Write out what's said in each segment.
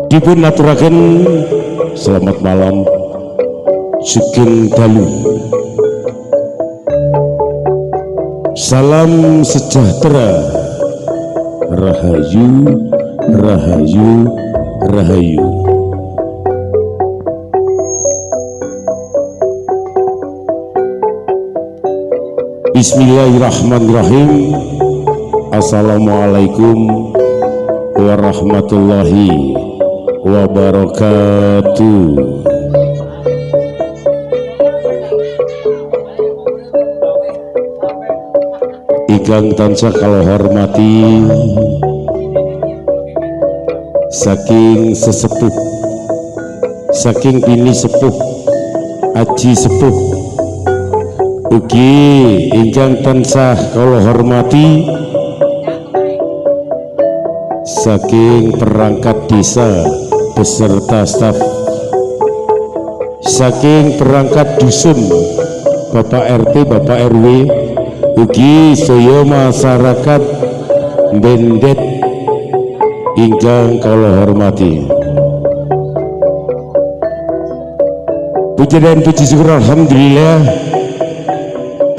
dipun aturaken selamat malam sugeng dalu, salam sejahtera, rahayu rahayu rahayu. Bismillahirrahmanirrahim. Assalamualaikum warahmatullahi wabarakatuh. Ikang tansah kalau hormati saking sesepuh, saking bini sepuh, aji sepuh, ugi ingkang tansah kalau hormati saking perangkat desa beserta staf, saking perangkat dusun, Bapak RT, Bapak RW, ugi saya masyarakat Bendet ingkang kalau hormati. Puji dan puji syukur alhamdulillah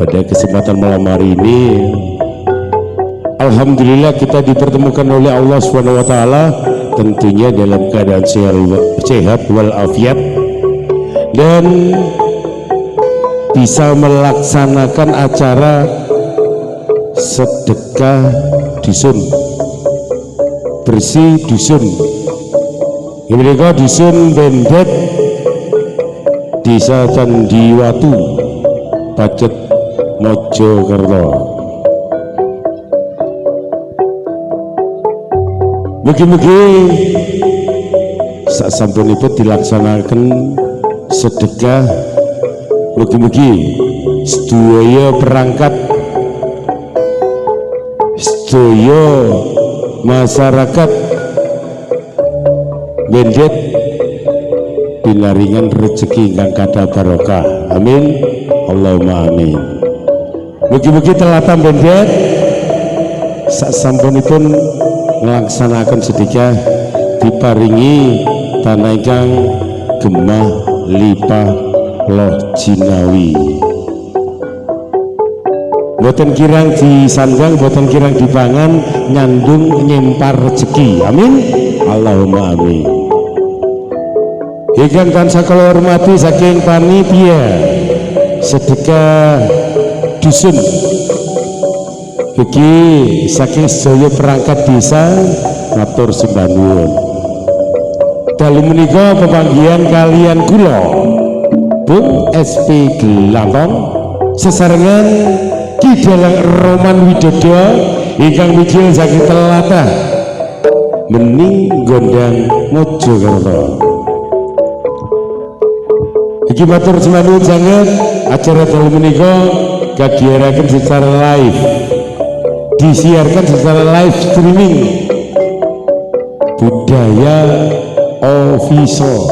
pada kesempatan malam hari ini, alhamdulillah kita dipertemukan oleh Allah SWT, tentunya dalam keadaan sehat walafiat dan bisa melaksanakan acara sedekah dusun, bersih dusun. Ini dusun Bendet, Desa Candiwatu, Pacet, Mojokerto. Mugi-mugi sasampunipun dilaksanakan sedekah, mugi-mugi sedaya perangkat, sedaya masyarakat Bendet pinaringan rezeki ingkang kathah barokah. Amin, Allahumma amin. Mugi-mugi telatan Bendet sasampunipun melaksanakan sedekah diparingi tanah ingkang gemah limpah loh jinawi, boten kirang disandang, boten kirang dipangan, nyandung nyempar rezeki. Amin, Allahumma amin. Ingkang tansah kula hormati saking panitia sedekah dusun, iki saking sedaya perangkat desa matur sembah nuwun. Dalu menika pepanggihan kalian kula Bung SP Gelantong sesarengan Ki Dalang Roman Widodo ingkang mikil saking telatah Mening Gondang Mojokerto. Iki matur sembah nuwun sanget, acara dalu menika kagiyaraken secara live, disiarkan secara live streaming Budaya Official.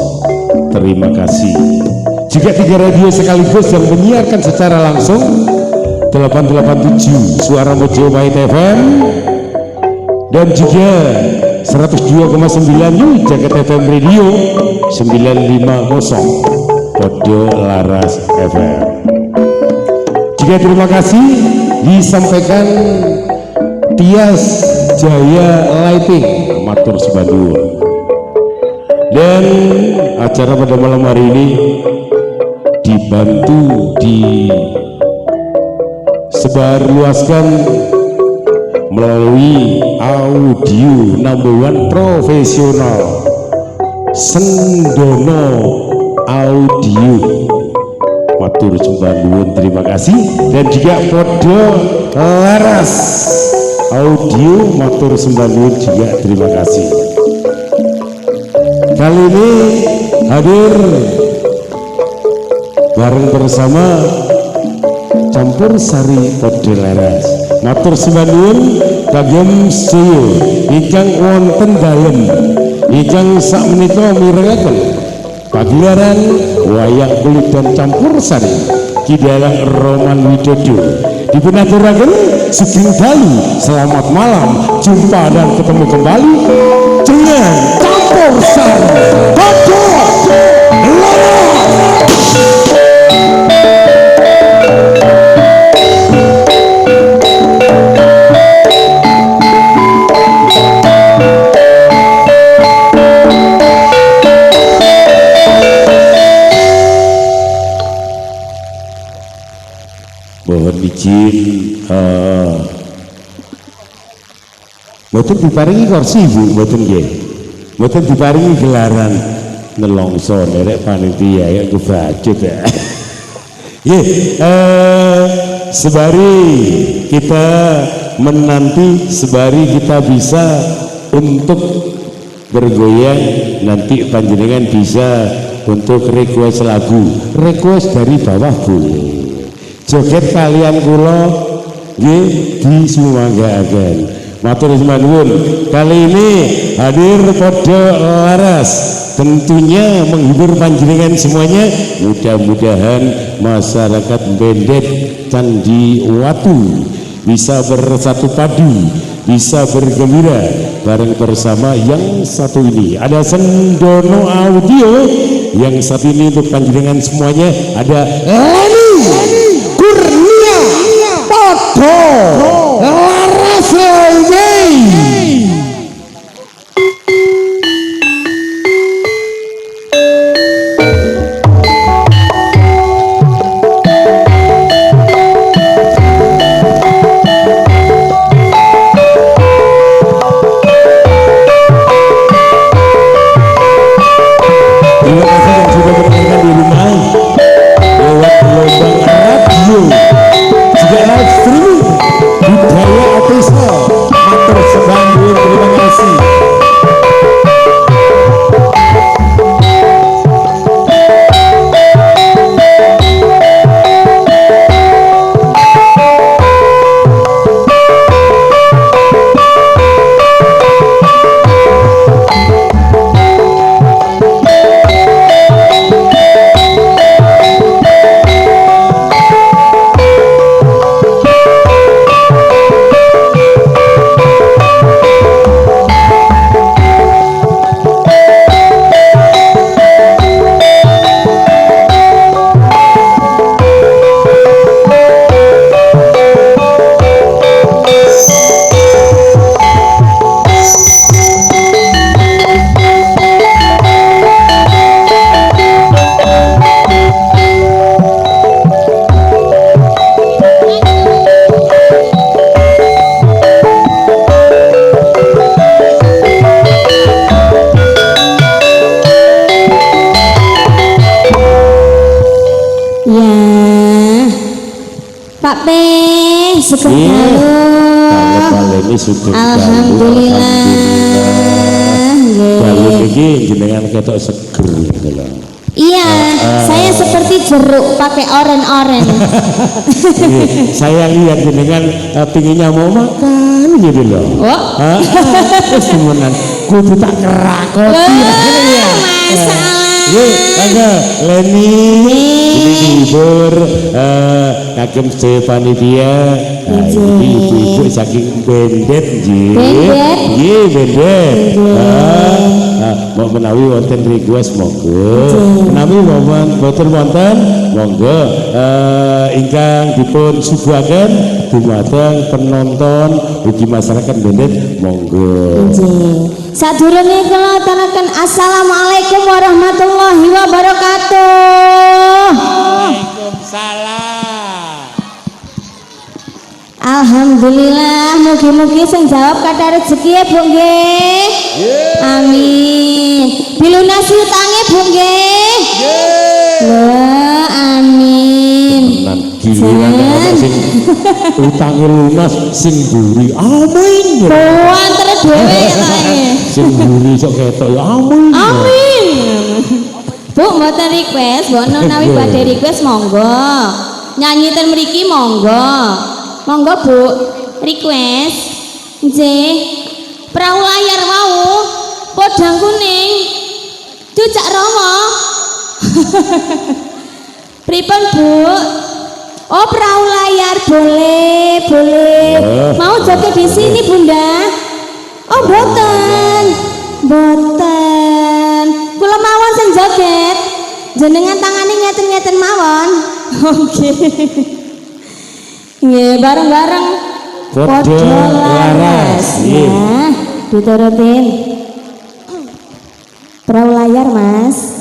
Terima kasih juga 3 radio sekaligus yang menyiarkan secara langsung 887 Suara Mojo Pahit FM dan juga 102,9 New Jakarta FM Radio 950 Podo Laras FM. Juga terima kasih disampaikan Tias Jaya Lighting, matur sembah nuwun. Dan acara pada malam hari ini dibantu disebarluaskan melalui audio number 1 profesional Sendono Audio, matur sembah nuwun, terima kasih. Dan juga Podo Laras Audio, matur sembah nuwun juga, terima kasih. Kali ini hadir bareng bersama Campur Sari Podo Laras, matur sembah nuwun kagem sedaya ingkang wonten dalem ingkang sakmenika mirengaken pagelaran wayang kulit dan campur sari Ki Dalang Roman Widodo. Dipunaturaken sugeng dalu, selamat malam, jumpa dan ketemu kembali dengan Campur Sari. izin mboten diparingi kursi Bu, mboten nggih. Mboten diparingi gelaran nelongso derek panitia ya kebacut ya. Nggih, sebari kita menanti, sebari kita bisa untuk bergoyang, nanti panjenengan bisa untuk request lagu, request dari bawah boleh. Joget kalian kula nggih disumanggaaken. Matur nuwun. Kali ini hadir pada laras, tentunya menghibur panjenengan semuanya. Mudah-mudahan masyarakat Bendet Candi Watu bisa bersatu padu, bisa bergembira bareng bersama yang satu ini. Ada Sendono Audio, yang satu ini untuk panjenengan semuanya. Ada Leni Kurnia Podo Laras Leni. Alhamdulillah. Kalau ini jenengan ketok seger gitu loh. Iya, saya seperti jeruk pakai oren-oren. Saya lihat jenengan pinginnya mau makan gitu loh. Terus temenan, kudu tak kerakoti. Masalah. Iya, Leni ini dihibur kagem panitia. Ini ibu-ibu saking Bendet Bendet. Mau menawi wonten request monggo. Menawi wonten monggo ingkang dipun suguhaken dumateng penonton ugi masyarakat Bendet monggo. Sadurunge kula aturaken assalamualaikum warahmatullahi wabarakatuh. Waalaikumsalam. Alhamdulillah, mugi-mugi sing jawab kata rezeki ya Bu nggih. Amin. Dilunasi utange Bu nggih. Amin. Giliran sing utange lunas sing mburi. Amin. Antar dhewe lae. Sing mburi sok ketok ya amin. Amin. Bu mboten request, mbok menawi badhe request monggo. Nyanyi ten mriki monggo. Monggo Bu, request nggih. Perahu layar mau podang kuning. Cucak Rama. Pripun Bu? Oh, perahu layar boleh. Mau joget di sini Bunda? Oh, boten. Kula mawon sing joget. Jenengan tangane ngeten-ngeten mawon. Oke. Nggih, bareng-bareng Podo laras. Nah, diturutin. Perahu layar, Mas.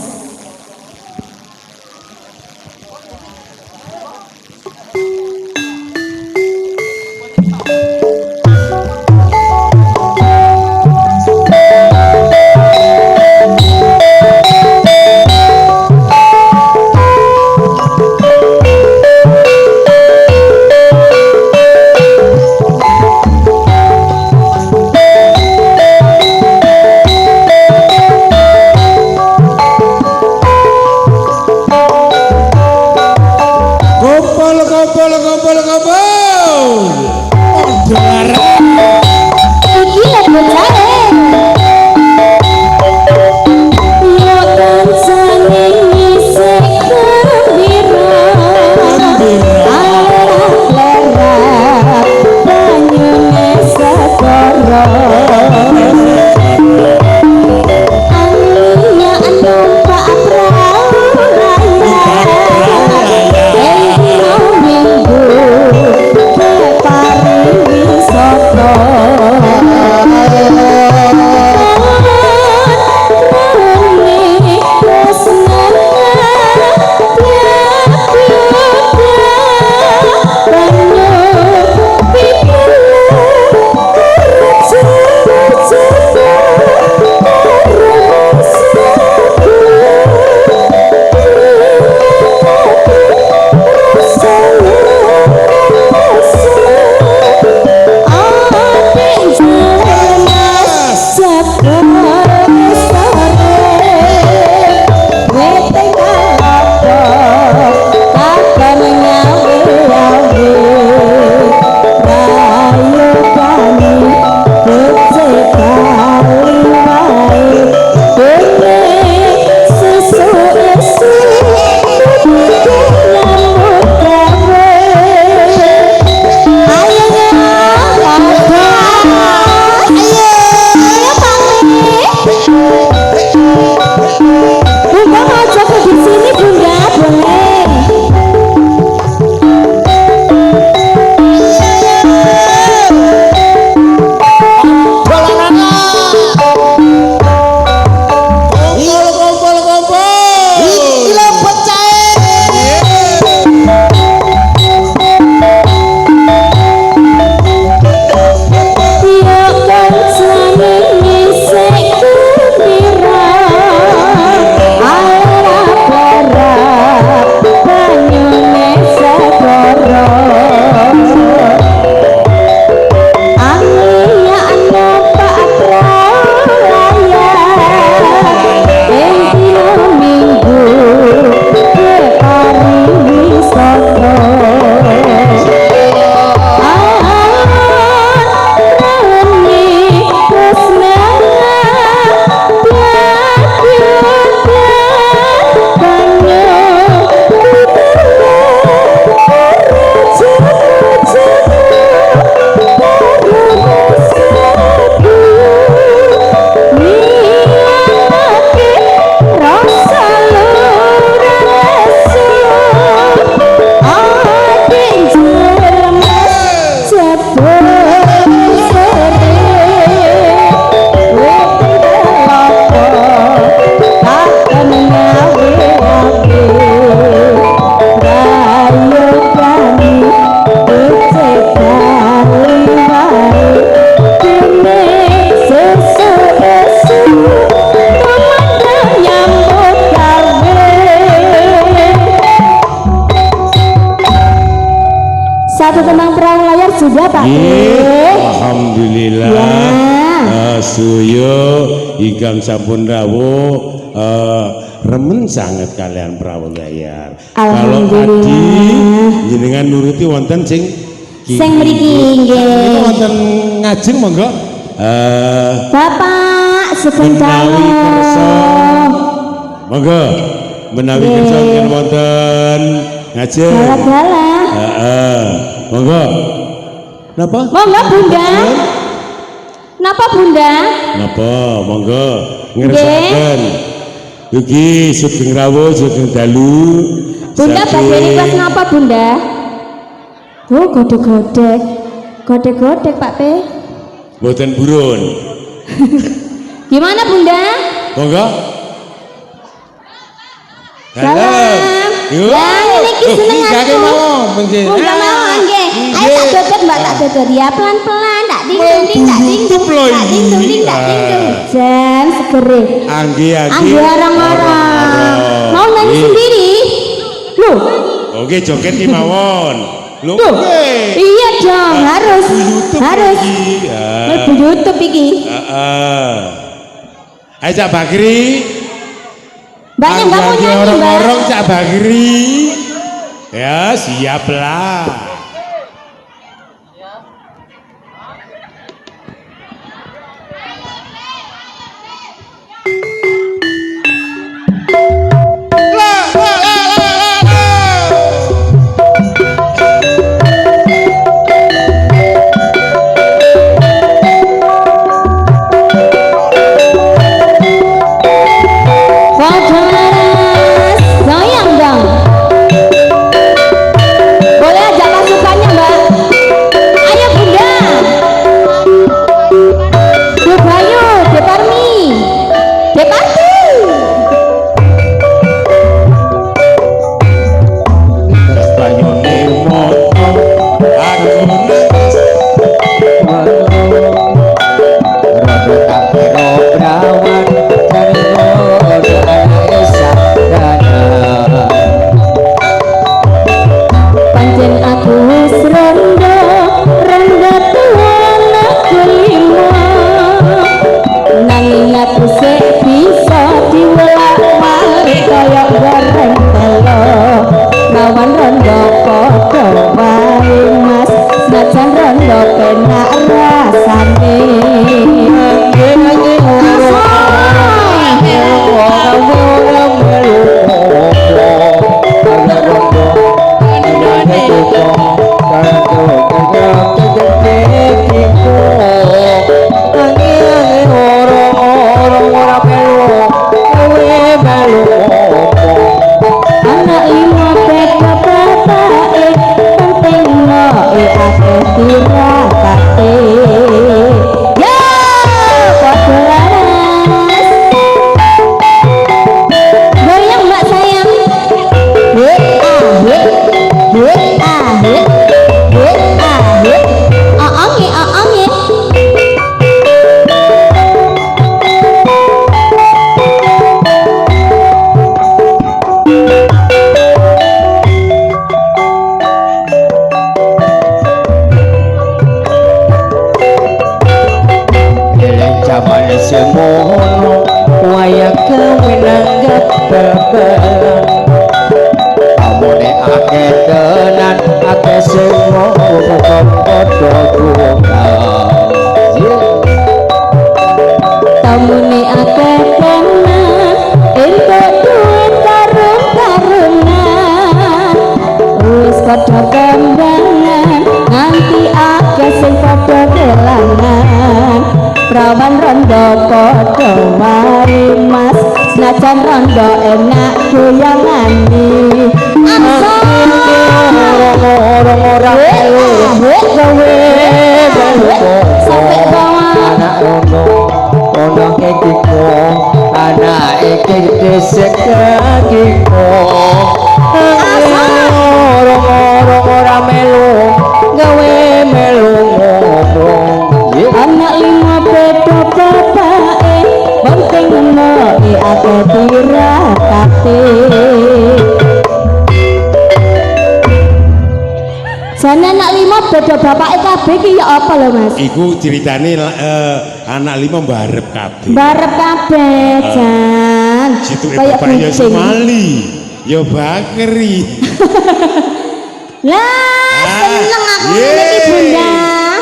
saja Pak Alhamdulillah ya. Suyo ingkang sampun rawuh remen sangat kalian Prawulayar. Kalau tadi jenengan nuruti wonten sing mriki nggih wonten ngajeng monggo Bapak Sugeng Dalu monggo menawi kersa wonten ngajeng gala-gala monggo napa monggo Bunda napa Bunda napa monggo ngersakaken Yuki Sugeng Rawuh Sugeng Dalu Bunda badhe request napa Bunda godhek-godhek Pak P mboten burun gimana Bunda monggo salam ya ini seneng aku Bunda mau nggih ayo tak dodot Mbak tak dodot ya pelan-pelan tak ding-ding jan segere angge orang-orang mau nyanyi sendiri lho oke joget ki mawon lho iya dong harus mlebu YouTube iki ayo Cak Bagri banyak nggak mau nyanyi orang-orang Cak Bagri ya siaplah beda bapake kabeh iki ya apa lho Mas? Iku ceritane anak 5 mbarep kabeh. Mbarep kabeh Jan. Situke Kayak bapak ya kucing. Somali, ya bakeri. Lah, seneng aku iki Bunda.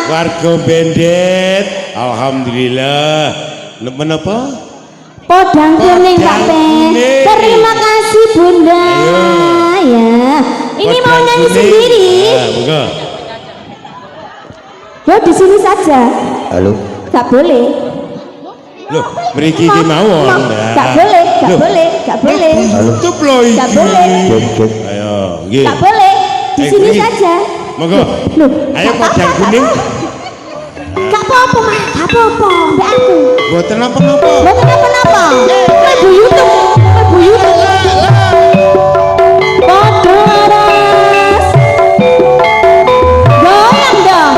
Warga Bendet, alhamdulillah. Menapa? Podang kuning Pak Pen. Terima kasih Bunda. Ya. Ini mau nyanyi sendiri. Monggo. Yo di sini saja. Halo. Gak boleh. Loh, mriki iki mawon. Gak boleh, gak boleh, gak boleh. Tutup lho iki. Gak boleh. Ayo, nggih. Gak boleh. Di sini nggih. saja. Monggo. Loh, Ayo gak Podang apa-apa, kuning. Gak apa-apa, Mas. Gak apa-apa. Mbak aku. Mboten napa-napa. Mboten napa-napa. Ibu YouTube. Ibu YouTube. Padha waras. Goyang dong.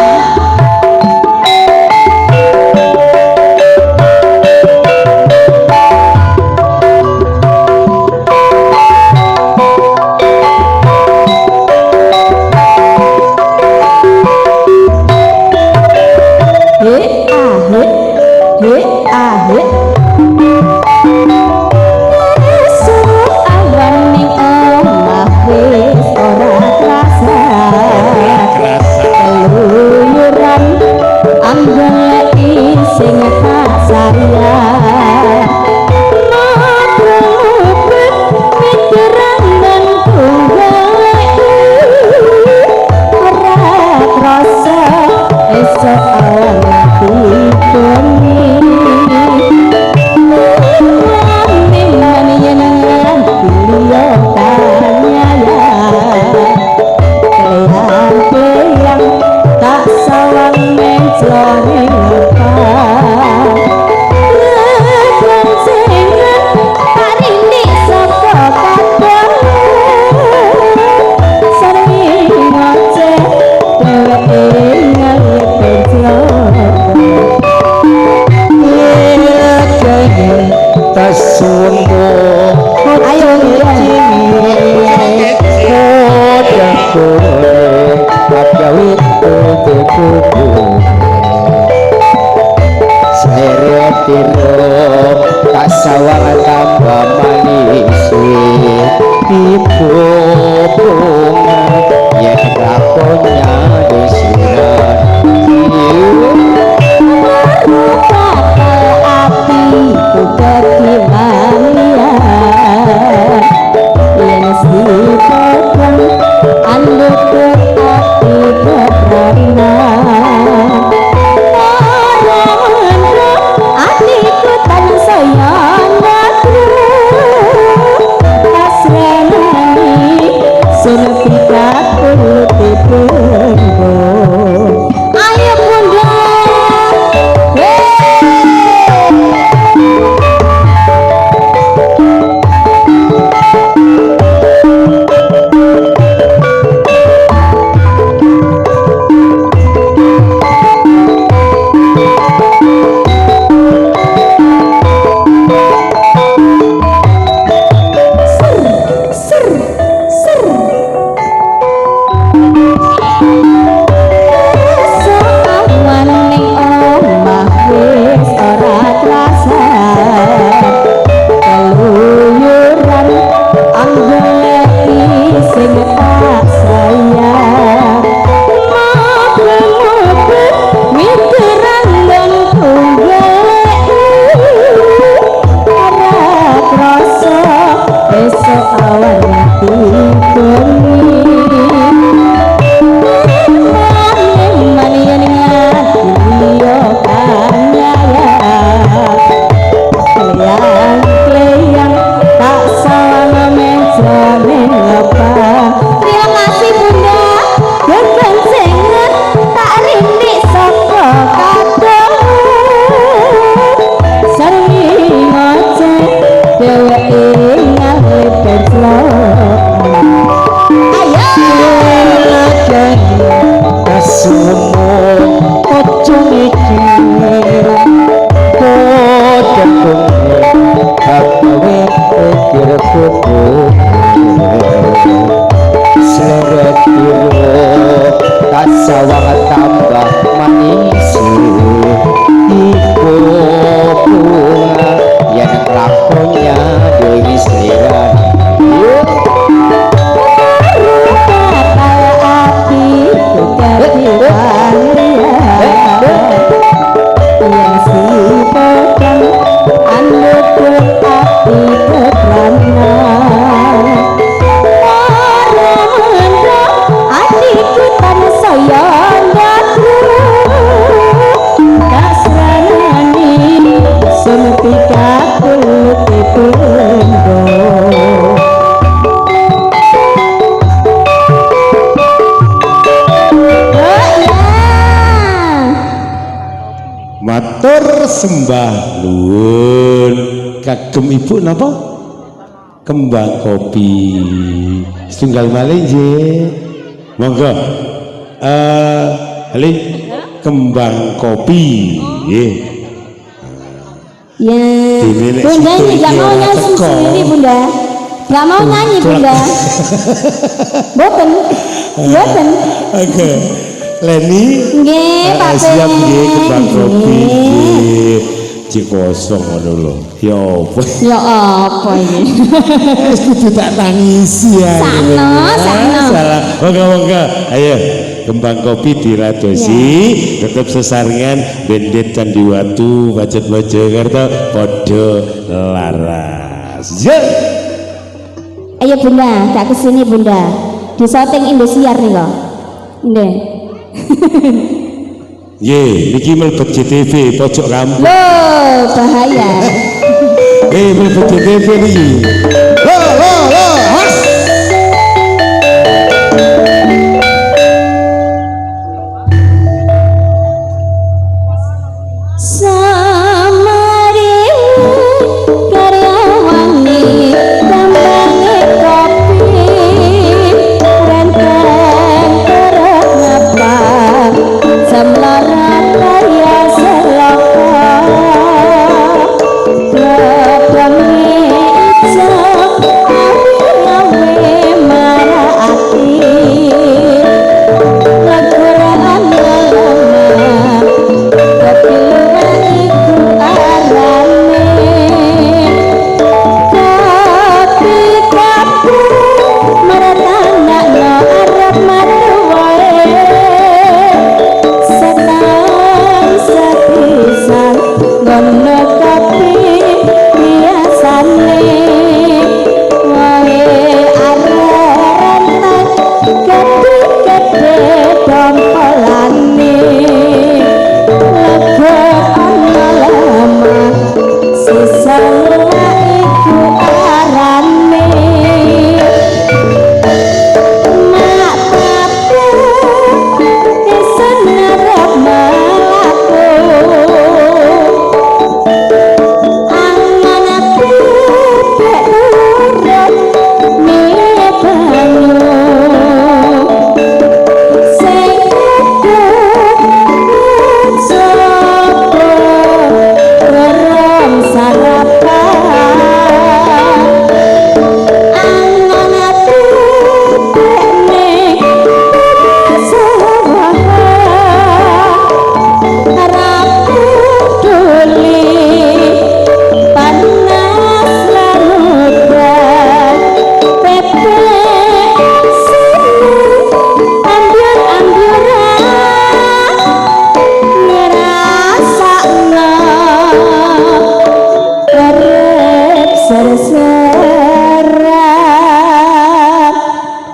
ya dewi seiran matur sembah nuwun kagem ibu napa kembang kopi setunggal malih nggih monggo Ali kembang kopi nggih ya bunda ini gak mau nyanyi sendiri bunda gak mau nyanyi bunda boten oke Leni nggih Pak siap nggih kembang kopi nggih Cikosong ngono lho ya apa ini wis kudu tak tangisi ya salah monggo ayo kembang kopi diradosi tetep sesarengan bendet Candiwatu Pacet Mojokerto padha laras ayo bunda gak kesini bunda di syuting Indosiar nih kok nggih Ye, niki mlebet JTV pojok kampung. Loh, bahaya. Mlebet JTV niki. Has.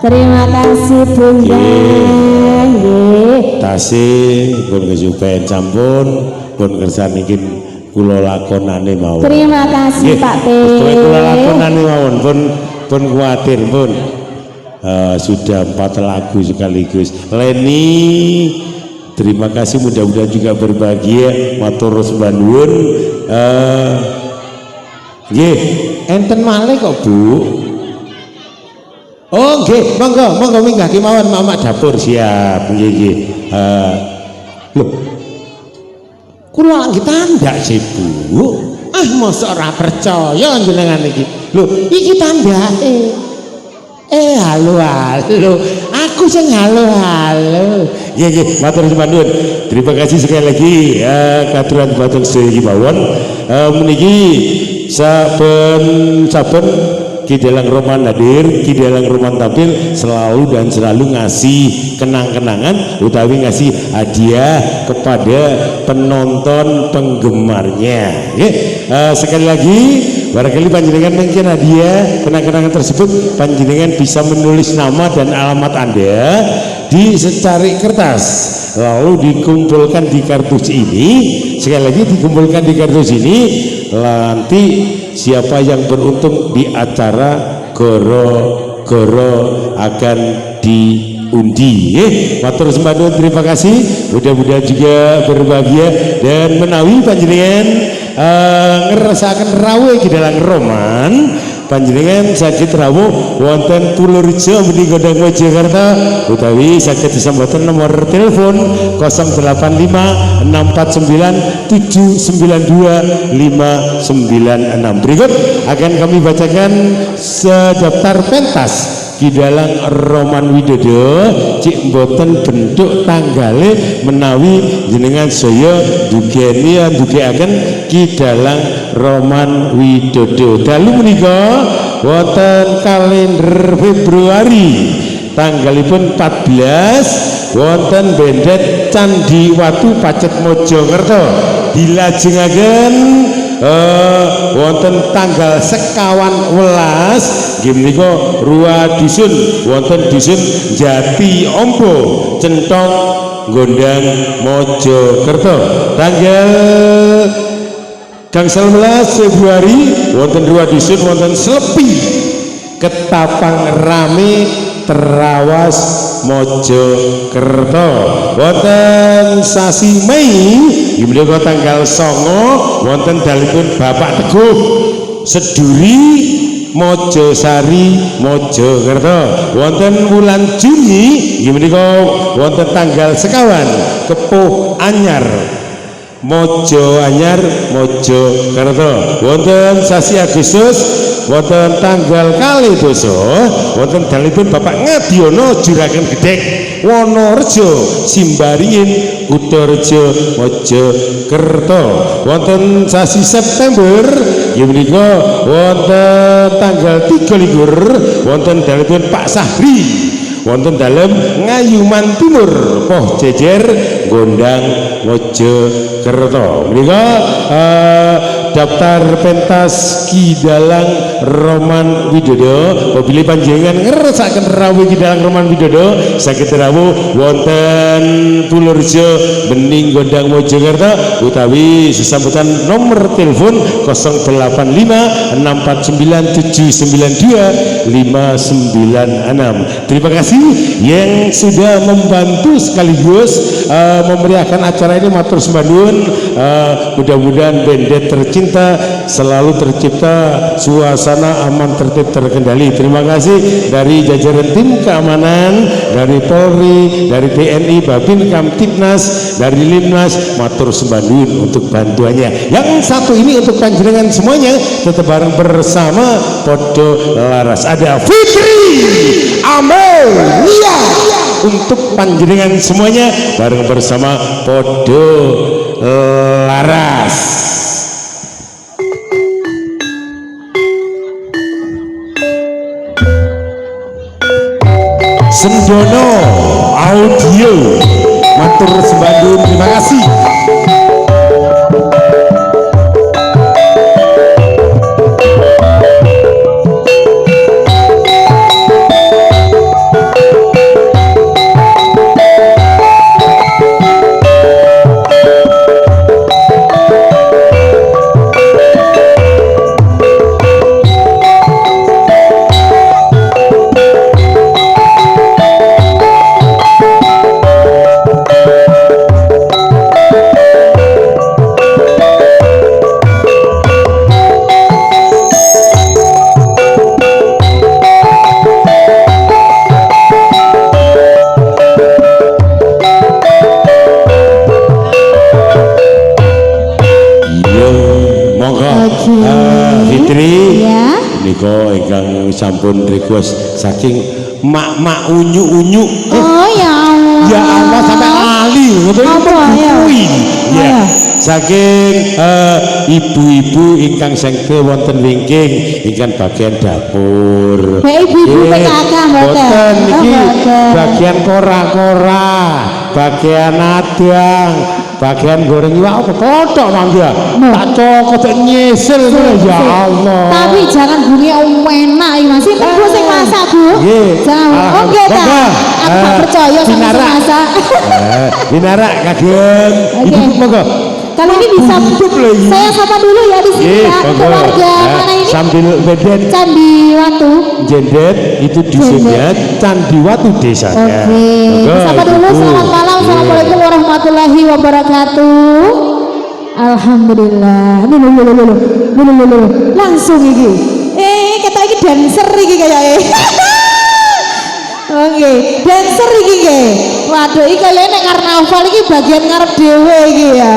Terima kasih Bunda. Tasih pun kesupen sampun pun kersane iki kula lakonane mawon. Terima kasih Pak P. Kula lakonane mawon pun kuwatir pun. Sudah 4 lagu sekaligus. Leni terima kasih, mudah-mudahan juga berbahagia. Matur sembah nuwun. Nggih, enten malih kok Bu. Oh nggih, monggo minggah kemawon Mamak dapur siap. Nggih nggih. Lho. Kula nggih tandak sih Bu. Mosok ora percaya jenengan iki. Lho, iki tandake. Halo, aku sing halo. Ya, matur sembah nuwun. Terima kasih sekali lagi katuran batung sedaya mawon. Meniki saben Ki Dalang Roman hadir, Ki Dalang Roman tampil selalu dan selalu ngasih kenang-kenangan utawi ngasih hadiah kepada penonton penggemarnya. Sekali lagi barangkali panjenengan mungkin hadiah kenang-kenangan tersebut panjenengan bisa menulis nama dan alamat Anda di secari kertas lalu dikumpulkan di kartus ini. Sekali lagi dikumpulkan di kartus ini, nanti siapa yang beruntung di acara goro-goro akan diundi. Matur sembah nuwun, terima kasih. Mudah-mudahan juga berbahagia dan menawi panjenengan ngerasakan rawuh Ki Dalang Roman, panjenengan sakit rawuh wonten Pulurjo menika Gondang Mojokerto utawi saged disambaten nomor telepon 085 649 792 596. Berikut akan kami bacakan sedaftar pentas Ki Dalang Roman Widodo, cik mboten bentuk tanggale menawi jenengan saya dugeni dugeaken Ki Dalang Roman Widodo. Dalu menika wonten kalender Februari tanggalipun 14 wonten Bendet Candi Watu Pacet Mojokerto, dilajengaken wonten tanggal sekawan welas menika Rua Dusun wonten Dusun Jati Ombo Centong Gondang Mojokerto. Tanggal gangsal 11 Februari wonten Rua Dusun wonten Slepi Ketapang Rame Terawas Mojokerto. Wonten sasi Mei menika tanggal 9 wonten dalipun Bapak Teguh Seduri Mojosari Mojokerto. Wonten wulan Juni menika wonten tanggal sekawan Kepuh Anyar Mojo Anyar Mojokerto. Wonten sasi Agustus wonten tanggal kali doso wonten dalipun Bapak Ngadiono Juragan Gedek Wonorejo Simbaringin Kutorejo Mojokerto. Wonten sasi September menika wonten tanggal 23 wonten dalipun Pak Sahri wonten dalem Ngayuman Timur Poh Jejer Gondang Mojokerto. Menika daftar pentas Ki Dalang Roman Widodo. Apabila panjenengan ngersakaken rawuh Ki Dalang Roman Widodo saged rawuh wonten Pulurjo Bening Gondang Mojokerto utawi sesambutan nomor telepon 085 649 792 596. Terima kasih yang sudah membantu sekaligus memeriahkan acara ini. Matur sembah nuwun. Mudah-mudahan Bendet tercinta selalu tercipta suasana aman tertib terkendali. Terima kasih dari jajaran tim keamanan, dari Polri, dari TNI, Babin Kamtibnas, dari Limnas. Matur sembah nuwun untuk bantuannya. Yang satu ini untuk panjenengan semuanya tetap bareng bersama Podo Laras. Ada Fitri Amelia untuk panjenengan semuanya bareng bersama Podo Laras. Sendono Audio matur sembah nuwun, terima kasih. Fitri niko ingkang sampun request saking mak unyu. Oh ya Allah. Ya Allah sampai lali Apa, ayo? ya Ayo. saking ibu-ibu ingkang sengke wonten wingking ingkang bagian dapur Ibu-ibu PKK mboten. niki Mboten. bagian kora-kora bagian adang bagian goreng iwak apa kotok nanti ya tak cokot nyesel ya Allah Tapi jangan bunyi enak iki Mas. Ini Bu sing masak, Bu. Nggih. Jangan. Oke ta. Aku gak percaya sama sing Dinara. masak. Dinara kagem Oke. ibu monggo Kalau ini bisa saya sapa dulu ya di sini ya. Untuk warga mana ini? sambil beden Candi Watu. jendet itu disebutnya Candiwatu desanya Oke. Sapa dulu. Selamat malam. Assalamualaikum warahmatullahi wabarakatuh. Alhamdulillah. Lho. Langsung iki. Kata iki dancer iki kayake. Oke, dancer iki nggih. Waduh, iki kayane nek karnaval iki bagian ngarep dhewe iki ya.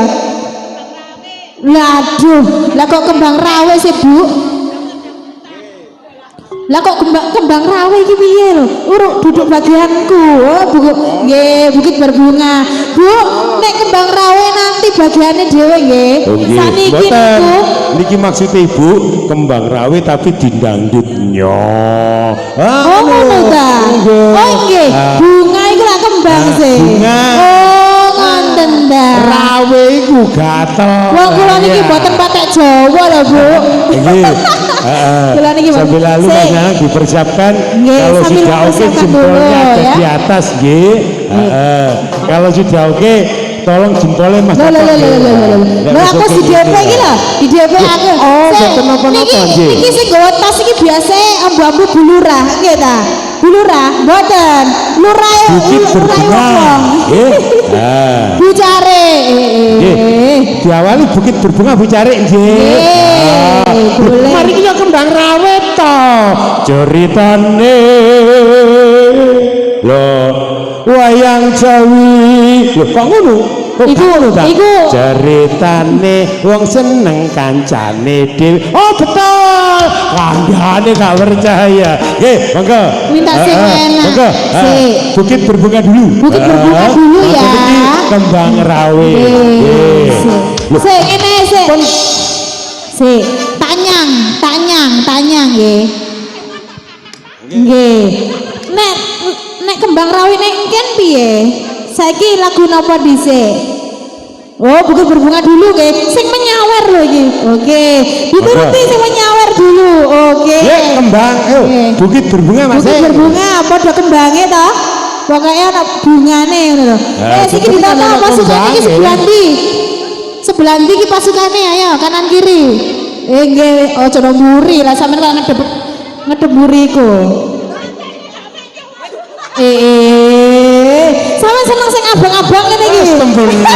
Lah aduh, lah kok kembang rawe sih, Bu? Lah kok kembang rawe iki piye lho? Uruk duduk bagianku. Oh, nggih, bukit berbunga. Bu, nek kembang rawe nanti bagiannya dhewe nggih. Saniki niku. Niki maksudnya ibu kembang rawe tapi dindangdutnya. Oh, ngono ta. Oh, nggih. Bunga iku lak kembang sih. Bunga. Oh, ngoten ta. Rawe iku gatel. Wong kula niki mboten patek Jawa lho, Bu. Iki Kula niki sambil lalu Mas dipersiapkan Nggih, kalau sambil sudah oke dipersiapkan jempolnya dulu, ada ya. di atas nggih. Kalau sudah oke tolong jempolnya Mas. Lho aku di DP iki lho, di DP aku. Oh, mboten napa-napa nggih. Niki sing nggawa tas iki biasa ambu-ambu bulurah, nggih ta? Bulurah, mboten. Lurah Bukit berbunga. Nggih. Bu Care. Nggih. Diawali bukit berbunga Bu Cari nggih. Boleh. Mari kita kembang rawe to. Ceritane lho wayang Jawi. Lho kok ngono? Iku ceritane wong seneng kancane dhewe. Oh betul. Kandhane gak percaya. Nggih, monggo. Minta sing enak. Monggo. Bukit berbunga dulu. Bukit berbunga dulu ya. Kembang rawe. Nggih. Sik ngene sik. Sik, tanyang nggih. Nggih. Nek kembang rawe nek ken piye? Saiki lagu napa dhisik? Oh, bukit berbunga dulu nggih. Sing menyawer lho iki. Oke. Dituruti sing menyawer dulu. Oke. Ya, kembang. Bukit berbunga Mas. Bukit berbunga padha kembange to? Pokoke ana bungane ngono lho. Siki ditata apa pasukan iki sebelah ndi? Sebelah ndi iki pasukane ayo kanan kiri. Nggih, aja mburi lah sampean kok ngedep mburiku. Sampeyan seneng sing abang-abang ngene iki. Sempurna.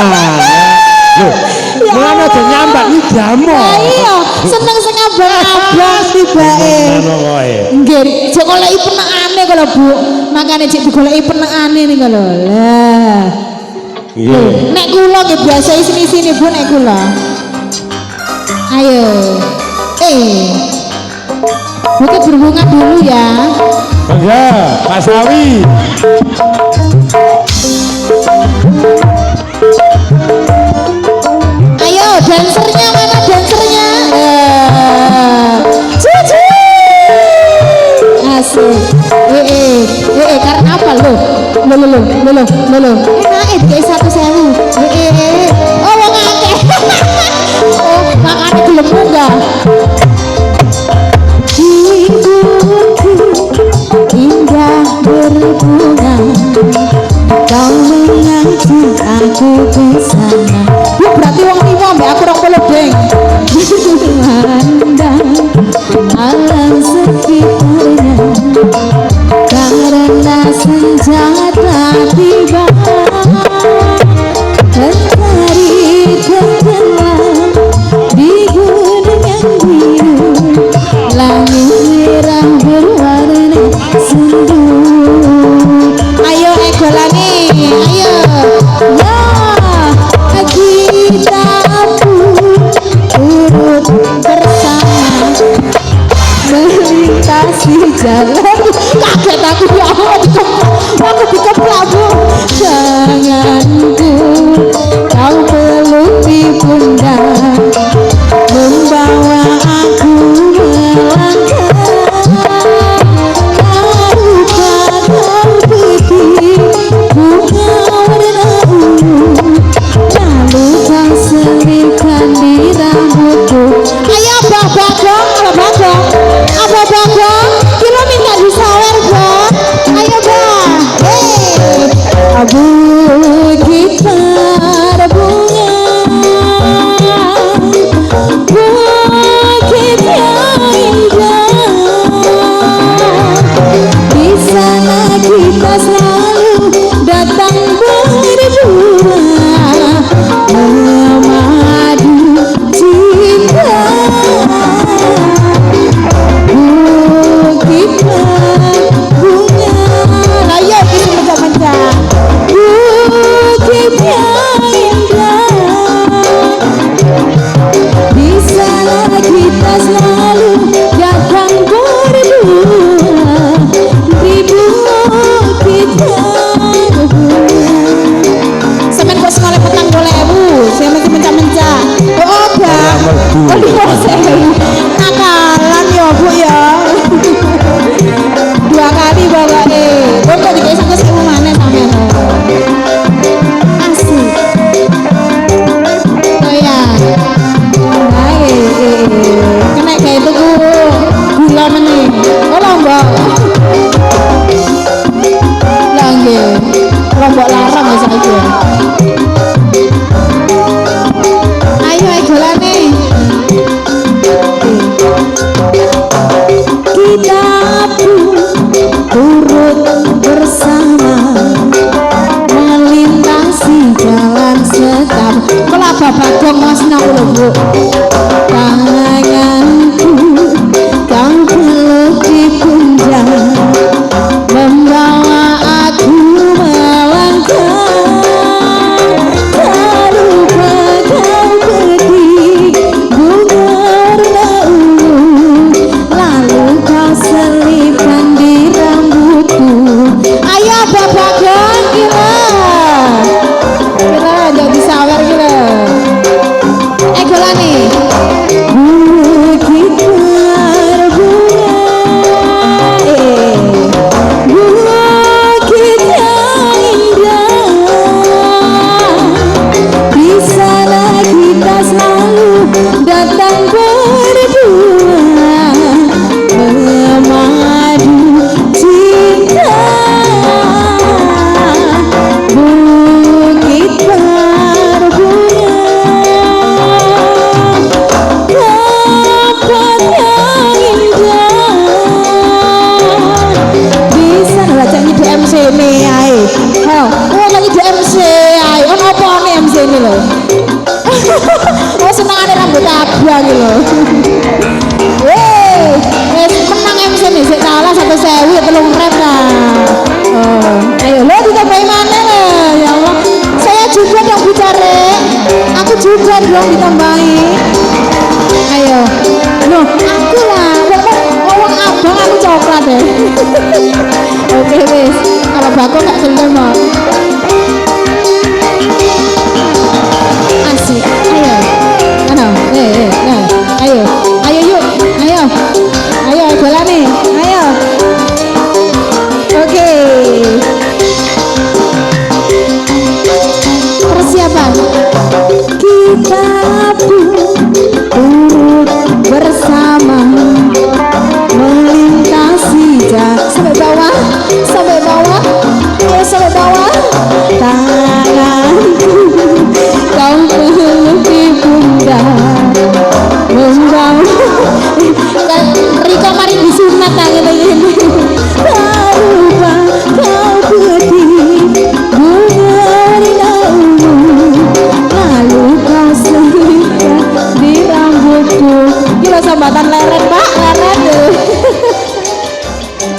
Loh, mana aja nyambat iki jamu. Iya, seneng sing abang-abang tibake. Nggih, jek goleki penekane kok lho, Bu. Makane jek digoleki penekane niku lho. Lah. Nggih. Nek kula nggih biasa sini-sini Bu nek kula. Ayo. Bukit berbunga dulu ya. Bangga, Pak Sawi. Ayo dansernya mana dansernya? Cuci. Asik. Karena apa lo? Lo. Enak kayak 1.000. Oh wong akeh. Oh makane gelem munggah. Indah berbunga, kau mengancam aku ke sana. Bu berarti wong liya mbak aku rong puluh deng. Memandang alam sekitarnya, karena senja tiba, mentari tenggelam di gunung yang biru, langit merah berwarna sendu. Ayo golani, ayo ya kita pun turut bersama melintas melintasi jalan. Kaget aku ya aku dikeplak Bu. Tanganku kau peluk di pundak, membawa aku melangkah. Kau putih bunga warna ungu, lalu kau selipkan di rambutku. Ayo Abah Bagong, Abah Bagong, kilo minta disawer Bang. Ayo Bang, abu gitar bunga, bukit yang indah. Di sana kita selalu datang berdua, memadu cinta. Bukit bunga, ayo kita mencak-mencak. Bukit yang indah, di sana kita selalu datang berdua, di bukit yang bunga. Sampai kok sekolah petang boleh Bu, saya masih mencak-mencak. Oh Bang, oh di nakalan ya Bu ya. Dua kali pokoknya. Kok kok dikasih satu sewu mana sampe lo. Asik. Oh ya. Nah, kena kayak itu Bu. Gula meneh. Oh lombok. Langge. Lombok larang ya saja. Ayo golane. Kita pun turut bersama melintasi jalan setam. Kalau Abah Bagong Mas Naul Bu. Tanganku kau peluk di pundak, membawa aku melangkah. Tak lupa kau petik bunga warna ungu, lalu kau selipkan di rambutku. Ayo Abah Bagong kira jadi sawer kira. Golani bukit berbunga, bukit yang indah. Di sana kita selalu datang berdua, memadu cinta. Bukit berbunga, tempat yang indah. Bisa baca ini di MC ini ae. Oh lagi di MC ae. Oh apa nih MC ini loh. Oh senang ada rambut abang gitu loh. Menang MC nih, saya kalah 1.000 ya 3.000 lah. Oh, ayo lo ditambahin mana lah ya Allah. Saya juga dong bicara. Aku juga dong ditambahin. Ayo, loh aku lah. Wong abang aku coklat deh. Oke wes, kalau Bagong gak gelem mau. Asik, ayo. Ayo, ayo yuk, ayo jalan nih, ayo. Oke. Persiapan. Kita pun turut bersama melintasi jalan. Sampai bawah, ayo sampai bawah. Tanganku kau peluk di pundak, membawa Riko mari disunat tangan ini. Tak lupa kau putih bunga warna ungu, lalu kau selipkan di rambutku. Gila sambatan leret Pak, leret tuh.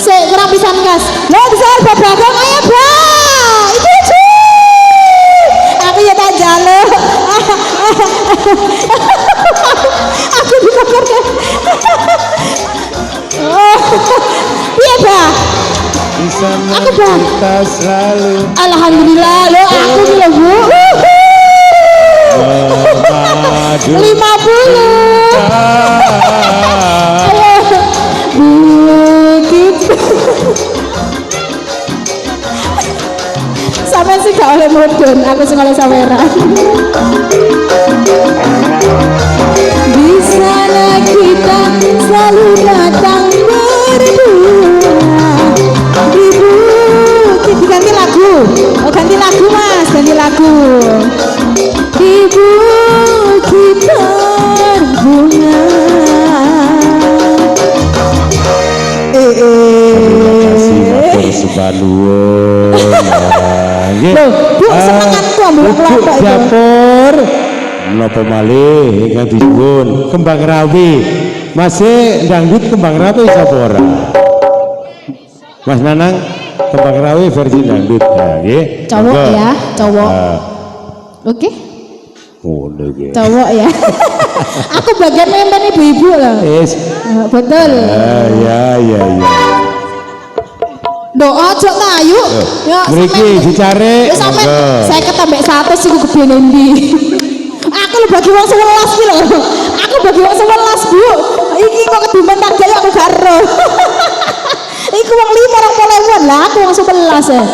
Saya kurang pisan gas. Lo bisa Abah Bagong ayo Pak. Itu cuy. Aku ya tak jalo. Aku dipakar kan. Oh. di sana Aku Bang. kita selalu Alhamdulillah lo aku nih lo Bu. maju 50. Ayo. Begitu. Sampai sih gak oleh modern, aku sih oleh saweran. Di sana kita selalu datang berdua. Di bukit ganti lagu. Oh ganti lagu Mas, ganti lagu. Di bukit berbunga. matur sembah nuwun. Loh, Bu, semangatku ambil kelompok itu. dapur menapa malih ingkang dipun kembang rawi. Masih dangdut kembang rawi sapa ora? Mas Nanang kembang rawi versi dangdut ya nggih. Cowok Monggo. ya, cowok. Ah, Oke, ngono nggih. cowok ya. Aku bagian memben ibu-ibu loh. Wis. Betul. Ya. Doa aja kayu. Ya, Mriki dicari. Ya sampe Monggo. saya ketambek 100 iku gede endi. Aku lu bagi wong 11 ki lho. Aku bagi wong 11, Bu. Iki kok kedimen target aku gak ero. Iku wong 5 orang polewan lah, aku wong 11 ya.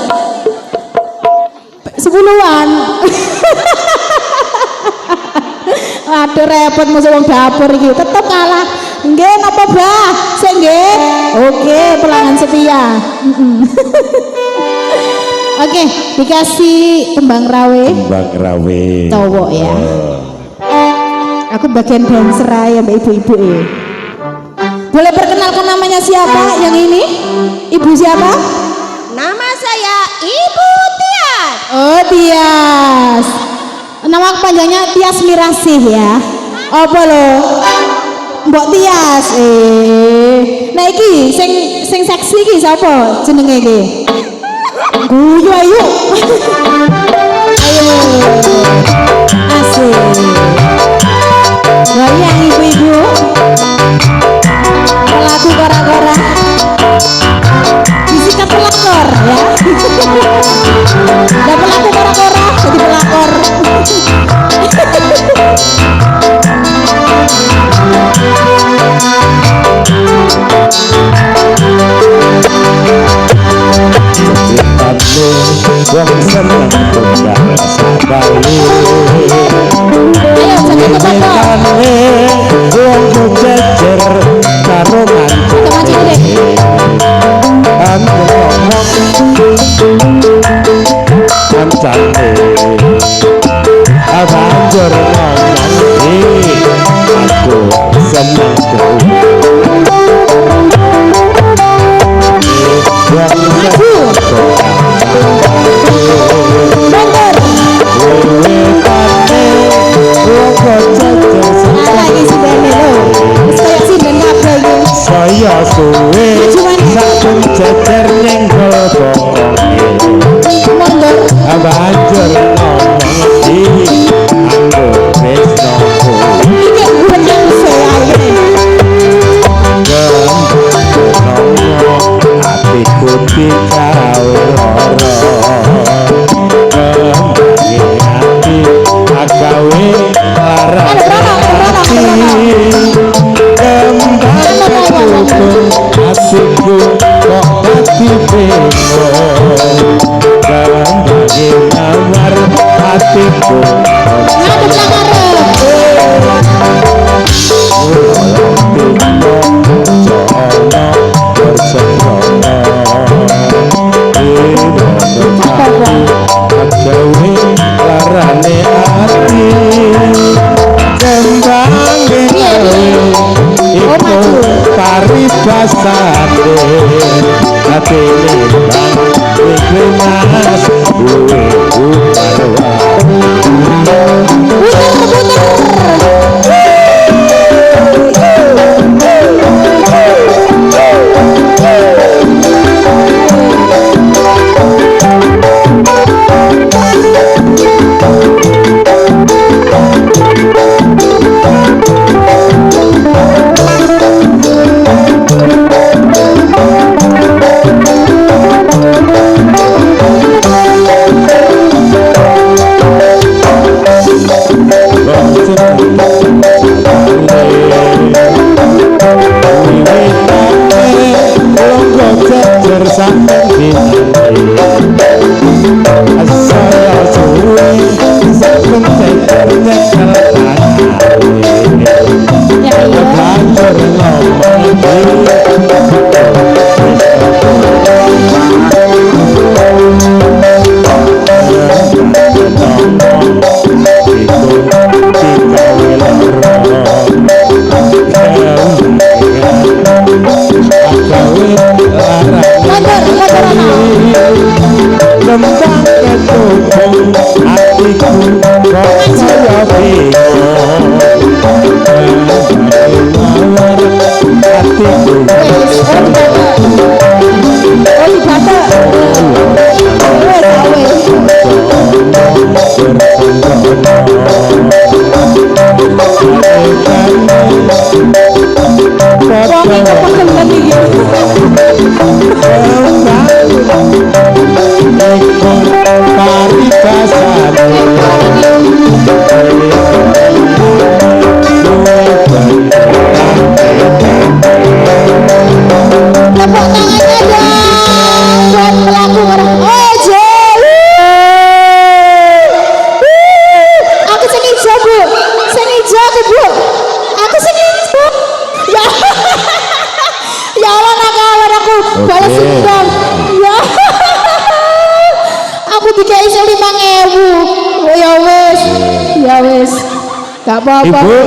10-an. Aduh repot musuh wong dapur iki. Tetep kalah. Nggih napa Bah? Sik nggih. Oke, pelanggan setia. Oke, dikasih kembang rawe. Kembang rawe. Cowok ya. Aku bagian dancer ya mbak ibu-ibu ya. Boleh perkenalkan namanya siapa yang ini? Ibu siapa? Nama saya Ibu Tias. Oh Tias. Nama panjangnya Tias Mirasih ya. Apa lo? Mbok Tias. Nah iki sing seksi iki sapa jenenge iki? Guyu ayo. Ayo. Asik. Goyang ibu-ibu. Pelaku kora-kora. Disikat pelakor ya. Udah pelaku kora-kora jadi pelakor. Wong seneng kembang sabali. Ayo jangan kepopo. Wong jejer karo Ada mancing deh. kancane banjur ngomong aku seneng kowe. Maju. Mundur. Nah lagi si Bene lo. Terus kayak si Ben kabel tuh. Saya suwe sak jejer nyenggol bokonge. Mundur. Banjur ngomong aku wis nopo. Iki bener saya ini. Hatiku dikawe loro kembangin hati agawe larang hati kembang hatiku kok hati bingung kembangin nawar hatiku Ngadep lah Basade hati limbang wikri mas duwe uparwa sakit saya suwe saben teker nyekel Ya iya. banjur lembang ketubung hatiku kok saya bingung mawar hatiku Oh di bata. Wong iki pegelan iki. Tepuk tangannya dong buat pelaku orang ojo. Aku sing ijo bu, sing ijo aku bu, aku sing ijo. Ya, ya Allah nakawan aku balas dendam. Ya, aku dikai 5.000. Ya wes, gak apa-apa. Ibu,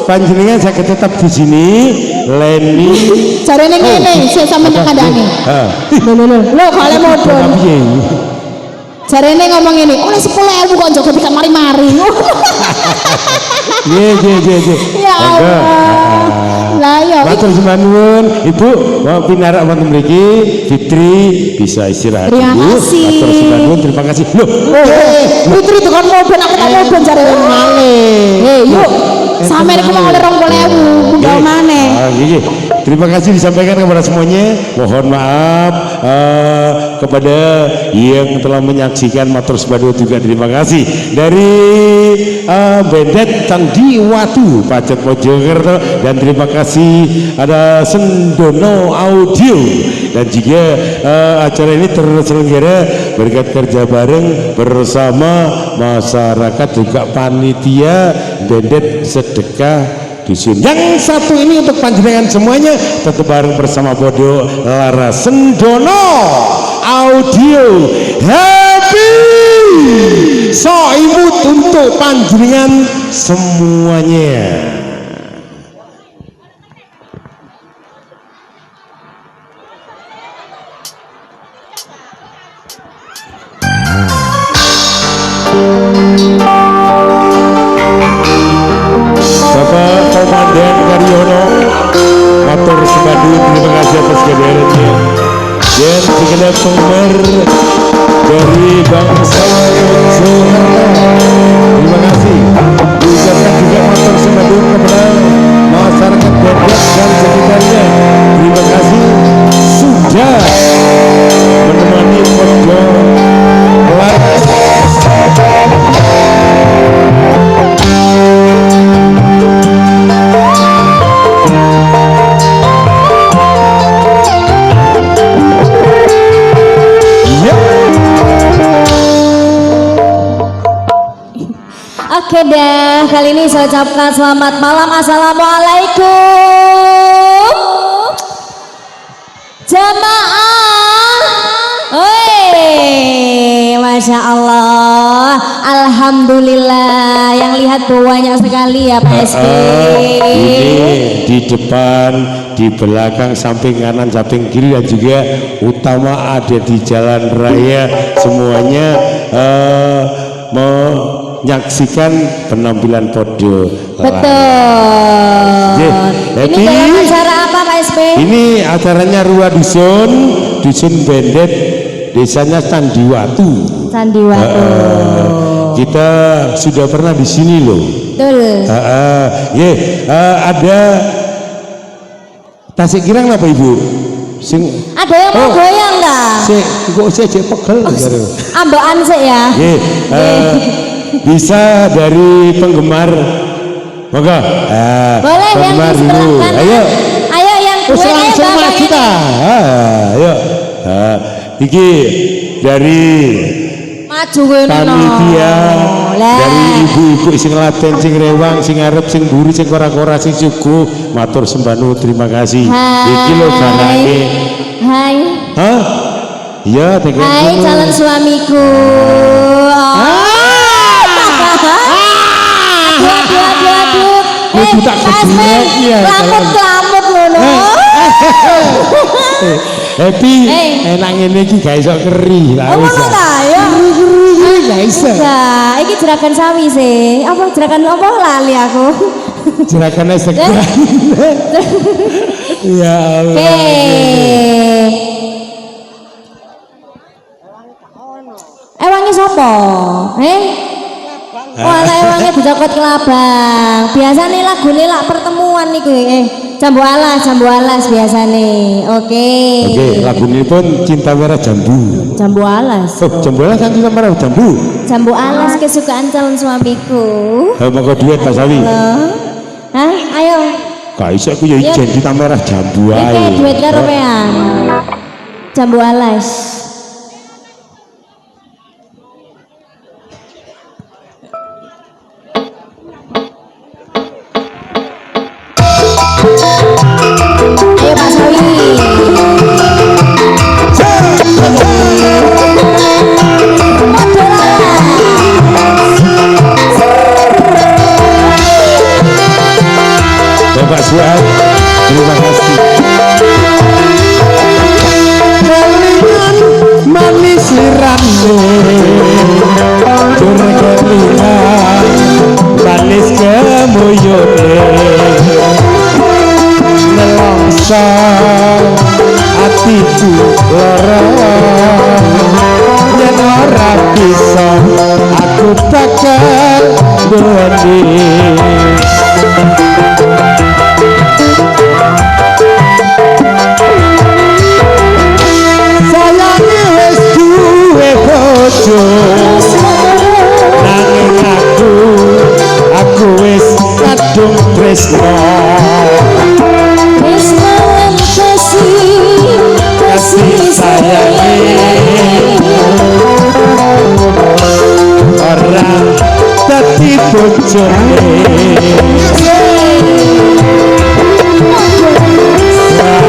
panjenengan saya tetap di sini. Leni Caranya ngene, saya sama kandangnya. Lo kalian modon. Caranya ngomong ini, oleh 10.000 kok joget tidak mari-mari. Ya Allah. Lah ya. Matur sembah nuwun, Ibu, mau pinarak wonten mriki, Fitri bisa istirahat dulu. Terima kasih. Matur sembah nuwun, terima kasih. Loh, Putri itu kan modon, aku tak modon caranya. Yuk. Sampai aku mau oleh 20.000 bunga mana? Terima kasih disampaikan kepada semuanya. Mohon maaf kepada yang telah menyaksikan matur sembah juga terima kasih dari Bendet Candi Watu Pacet Mojokerto, dan terima kasih ada Sendono Audio, dan juga acara ini terselenggara berkat kerja bareng bersama masyarakat juga panitia Bendet Sedekah Dusun. Yang satu ini untuk panjenengan semuanya tetap bareng bersama Bodo Laras Sendono Audio. Happy Soimut untuk panjenengan semuanya. Bapak Komandan Karyono, matur sembah terima kasih atas kehadirannya. Dan segenap penggemar dari bangsa Soeharto, terima kasih. Diucapkan juga matur sembah kepada masyarakat Bendet dan sekitarnya. Terima kasih sudah menemani Podo Laras. Oke dah, kali ini saya ucapkan selamat malam. Assalamualaikum jamaah. Oi, Masya Allah, Alhamdulillah. Yang lihat banyak sekali ya Pak SB. Ini di depan, di belakang, samping kanan, samping kiri, dan juga utama ada di jalan raya. Semuanya menyaksikan penampilan Podo Laras. Betul. Ini dalam acara apa Pak SB? Ini acaranya Rua Dusun, Dusun Bendet, desanya Candiwatu. Sandiwatu. Kita sudah pernah di sini loh. Betul. Ada tasik kirang apa Ibu? Ada yang mau goyang nggak? Kok saya cek pegel. Ambekan sih ya. Bisa dari penggemar. Moga. Boleh yang di sebelah kanan. Ayo yang gue langsung maju kita. Ayo. Iki dari maju kene panitia, dari ibu-ibu sing laten, sing rewang, sing arep, sing buri, sing kora-kora, sing suku, matur sembah nuwun, terima kasih. Iki lho barake. Hai. Hah? Iya, hai calon suamiku. Aduh, tak kejelek ya. Kelamut loh. Happy, enak ngene iki gak iso keri lah. Oh, ngono ta ya. Keri gak iso. Iki jeragan sawi sih. Apa jeragan apa lali aku. Jeragan segan. Ya Allah. Ewangi sapa? Wah, ewangi Bojokot Kelabang. Biasane lagune lak pertemuan niku Jambu alas biasane. Oke, lagune pun Cinta Merah Jambu. Jambu alas. Oh, Jambu alas kan Cinta Merah Jambu. Jambu alas kesukaan calon suamiku. Monggo duet Pak Sawi. Hah? Ayo. Gak iso aku ya ijen Cinta Merah Jambu ae. Iki duet karo pean. Jambu alas. Ayo Pak Sawi. Bapak Suat, terima kasih. Kelingan manis lirane, kelingan manis kemoyone, nelongso hatiku lara, yen ora bisa aku bakal duweni. Sayange wis duwe bojo, nanging aku wis kadung tresno. Wis kasih sayange ora dadi bojone.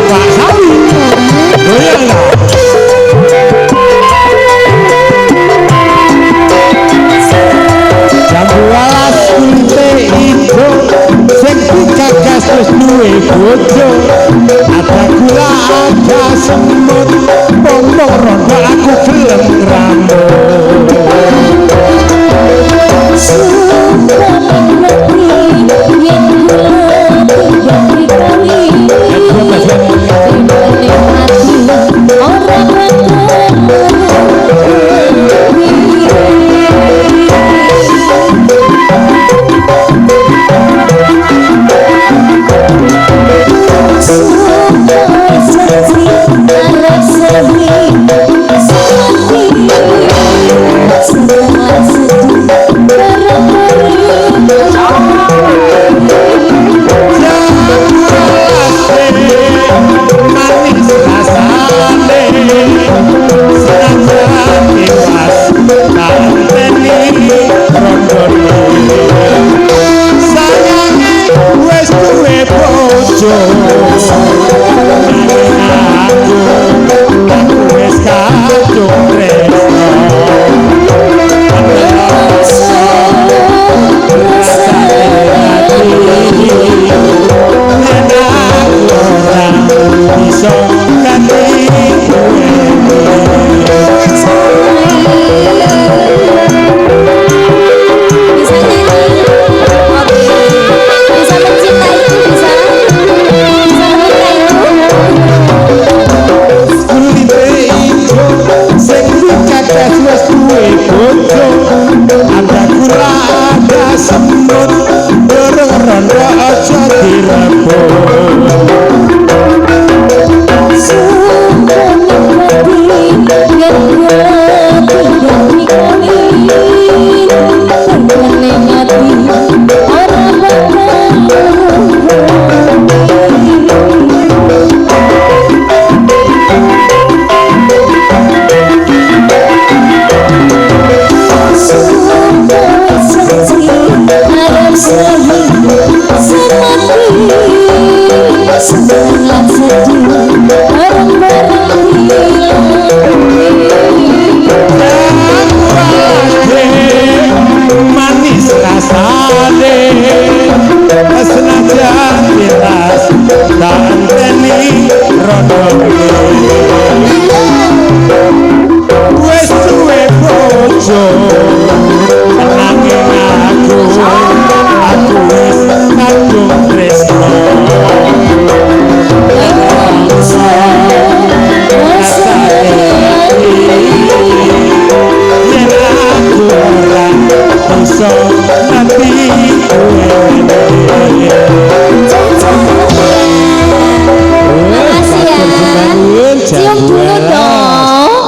Pak Sawi, goyang lah. Jambu alas kulite ijo, sing digagas wis duwe bojo. Ada gula, ada semut, pomong rondo aku gelem rambut. So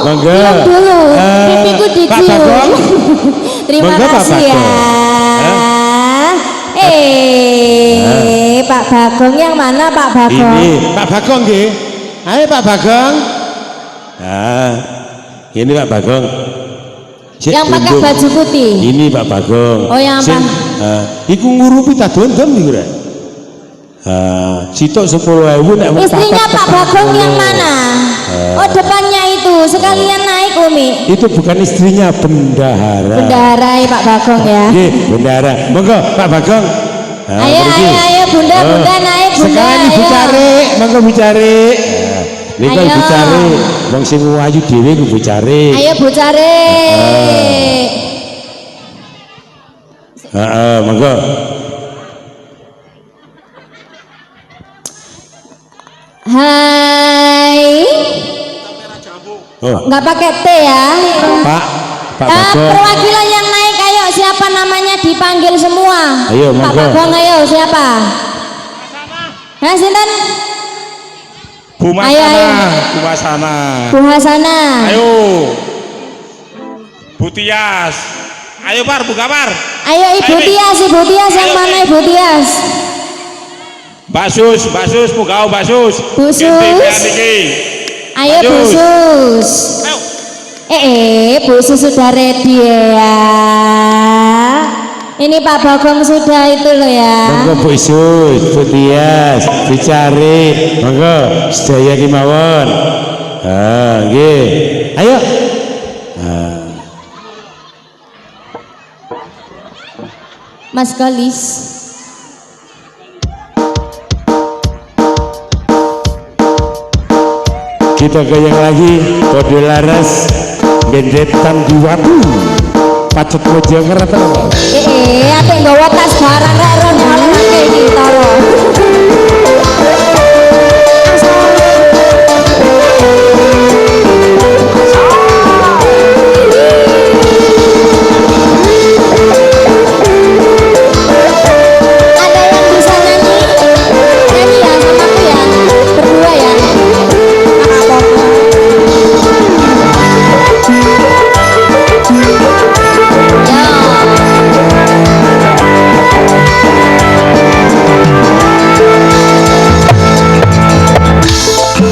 Monggo. Belum dulu. Pipiku Pak dicium. Bagong. Terima Monggo, Pak kasih ya. Pak Bagong yang mana Pak Bagong? Ini Pak Bagong nggih. Ayo Pak Bagong. Nah, ini Pak Bagong. Cek Yang pakai tunduk. baju putih. Ini Pak Bagong. Oh, yang apa? Iku ngurupi tak dondom iki rek. Sitok 10.000 nek wong Istrinya papat Pak tekan Bagong yang ngono. mana? Oh depannya itu sekalian naik Umi. Itu bukan istrinya, bendahara. Bendahara Pak Bagong ya. Nggih, bendahara. Monggo Pak Bagong. Ayo bunda bunda naik bunda. Sekarang ibu ayo. cari, monggo bicari. Niku Ayo. ibu cari. Wong sing ayu dhewe ibu cari. Ayo Bu cari. Monggo. Hai. Oh, Nggak pakai T ya. Pak Bagong. Perwakilan yang naik ayo siapa namanya dipanggil semua. Ayo, Pak monggo. Bagong ayo siapa? Hah sinten? Bu Ayo, ayo. Masana, Bu Masana. Bu Hasana. Ayo. Bu Tias. Ayo Par, Bu Kapar. Ayo Ibu Ayo, Mi. Tias, Ibu Tias yang Ayo, mana Mi. Ibu Tias? Mbak Sus, Bu Gau, Mbak Sus. Bu Ganti Sus. pian iki. Ayo Bu Lanjut. Sus. Ayo. Bu Sus sudah ready ya. Ini Pak Bagong sudah itu loh ya. Monggo Bu Isus, Bu Tias, dicari. Monggo sedaya ki mawon. Nggih. Ayo. Mas Galis. Kita goyang lagi, kode laras, bendetan di watu, pacet Mojokerto. Apa yang bawa tas barang rek yang oleh pakai ini tolong. Ada yang bisa nyanyi? Nyanyi ya sama aku ya, berdua ya. Kakak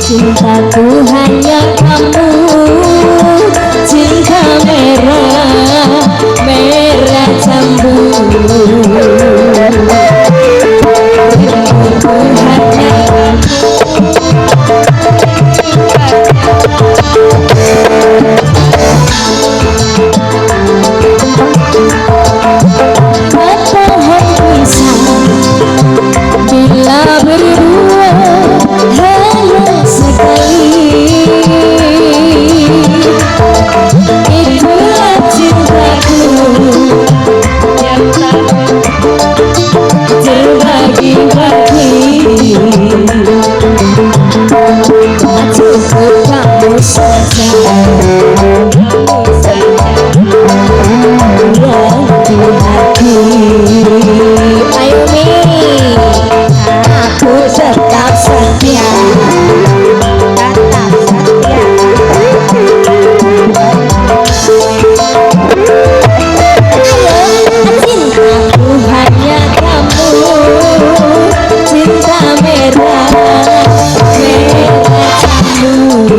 cintaku hanya kamu, cinta merah, merah jambu. Rinduku hanya pohon pisang bila berdua hanya sekali. Itulah cintaku yang tak terbagi-bagi. Cukup kamu saja, kamu saja yang di hati. Ayo Mi, aku tetap setia, tetap setia. Ayo, cintaku hanya kamu, cinta merah, merah jambu.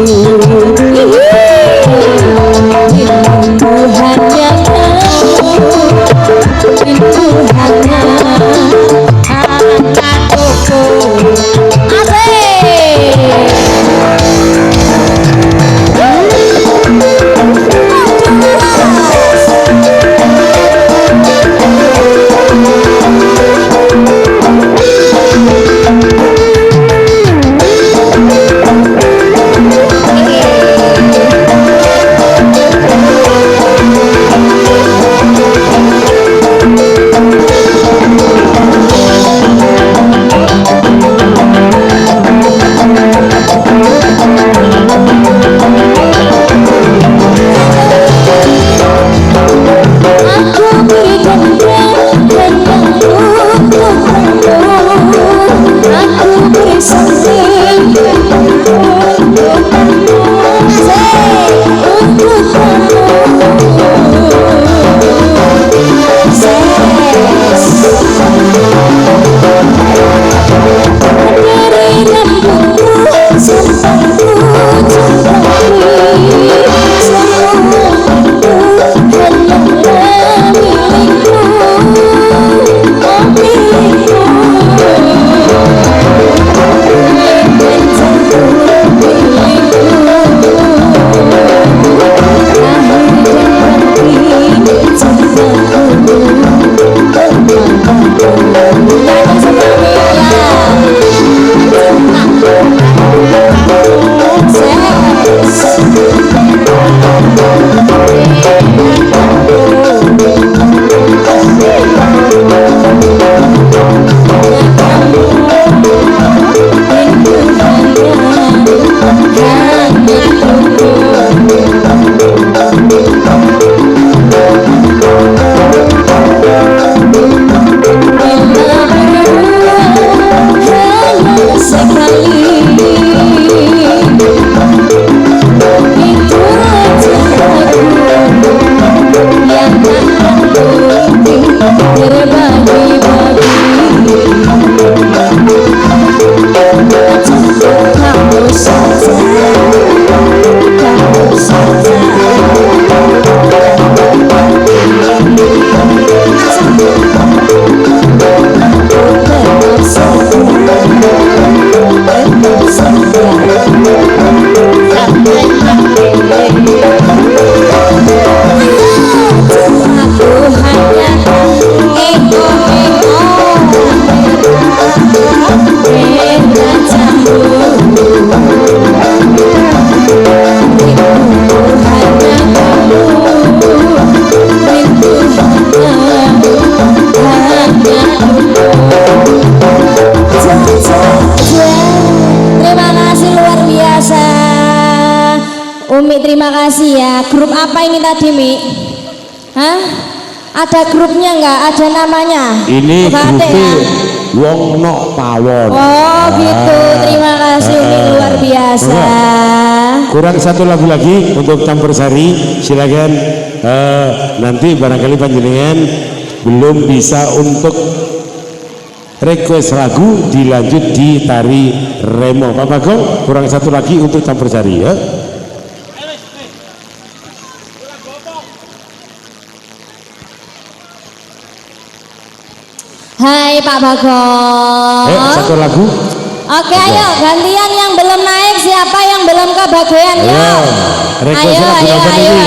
Umi terima kasih ya. Grup apa ini tadi Mi? Hah? Ada grupnya nggak? Ada namanya? Ini Batik grupnya ya? Wong Nok Pawon. Oh gitu, terima kasih Umi luar biasa. Kurang satu lagu lagi untuk campur sari, silakan. Nanti barangkali panjenengan belum bisa untuk request lagu, dilanjut di tari remo. Pak Bagong, kurang satu lagi untuk campur sari ya. Hai Pak Bagong. Satu lagu. Oke, ayo gantian yang belum naik, siapa yang belum kebagian ya? Request lagu apa ini?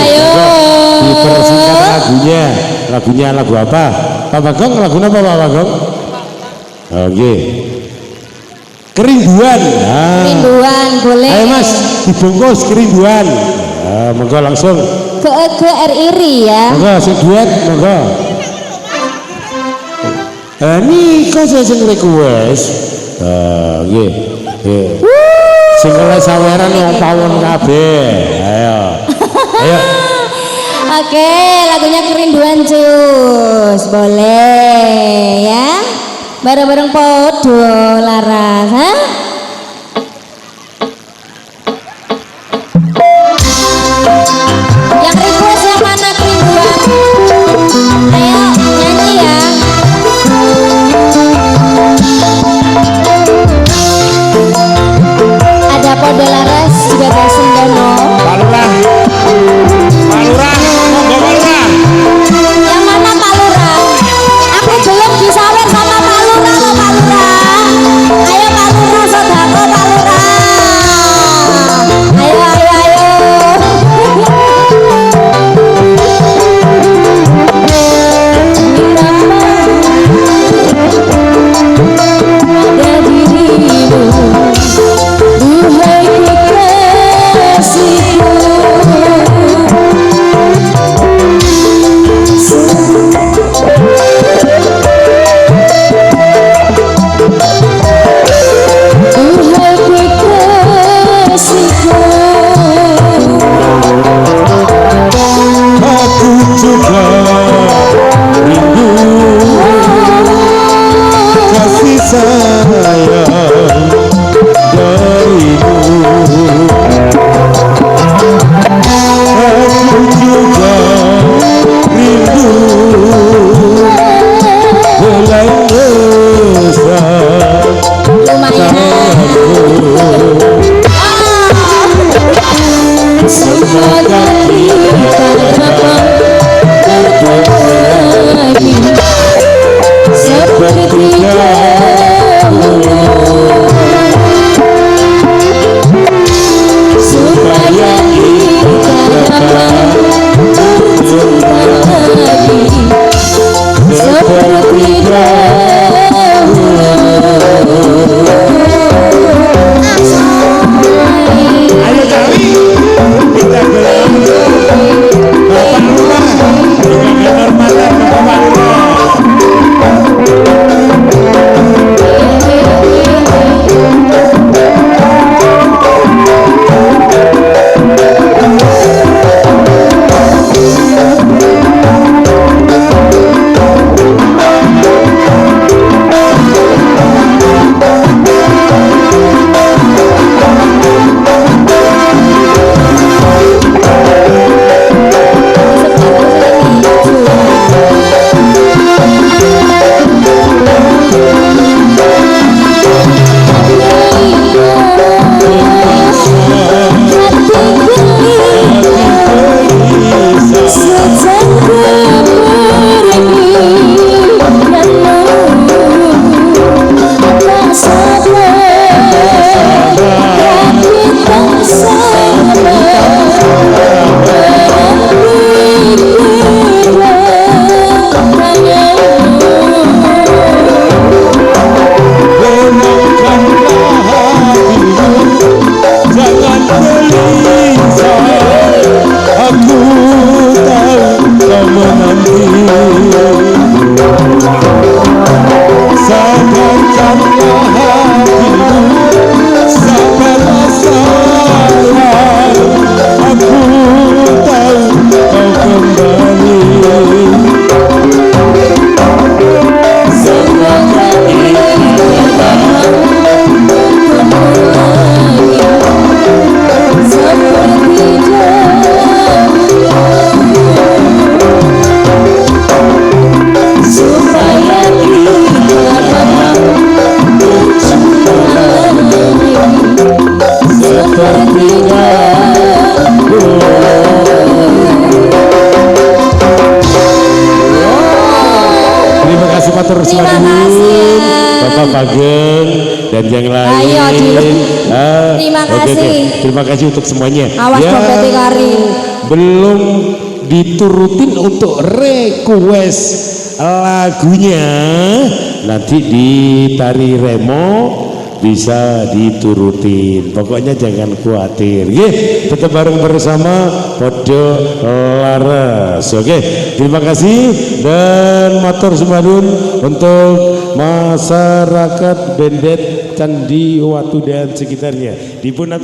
Dipersingkat lagunya. Lagunya lagu apa? Pak Bagong, lagu apa Pak Bagong? Oke. Kerinduan. Kerinduan boleh. Ayo Mas, dibungkus kerinduan. Monggo langsung. Ke RRI ya. Monggo sing duet, monggo. Ini kok saya sing request. Nggih. Sing oleh saweran wong pawon kabeh. Ayo. Ayo. Oke, lagunya Kerinduan cus. Boleh ya. Bareng-bareng podo laras, ha? Yang request yang mana Kerinduan? Ayo nyanyi ya. Ada podo laras juga guys Sendono. Pak Lurah, monggo Pak Lurah. Yang mana Pak Lurah? Aku belum disawer sama Pak Lurah loh Pak Lurah. Ayo Pak Lurah gelisah, aku tahu kau menanti. Sabarkanlah hatimu, sabarlah sayang, aku tahu kau kembali. Semoga terima kasih Matur Suwun, Bapak Bageng dan yang lain. Ayo, terima kasih. Terima kasih untuk semuanya. Awas dompetnya kari. Belum diturutin untuk request lagunya, nanti di Tari Remo bisa diturutin. Pokoknya jangan khawatir. Tetap bareng bersama Podo Laras. Terima kasih dan matur sumadun untuk masyarakat Bendet Candi Watu dan sekitarnya. Dipun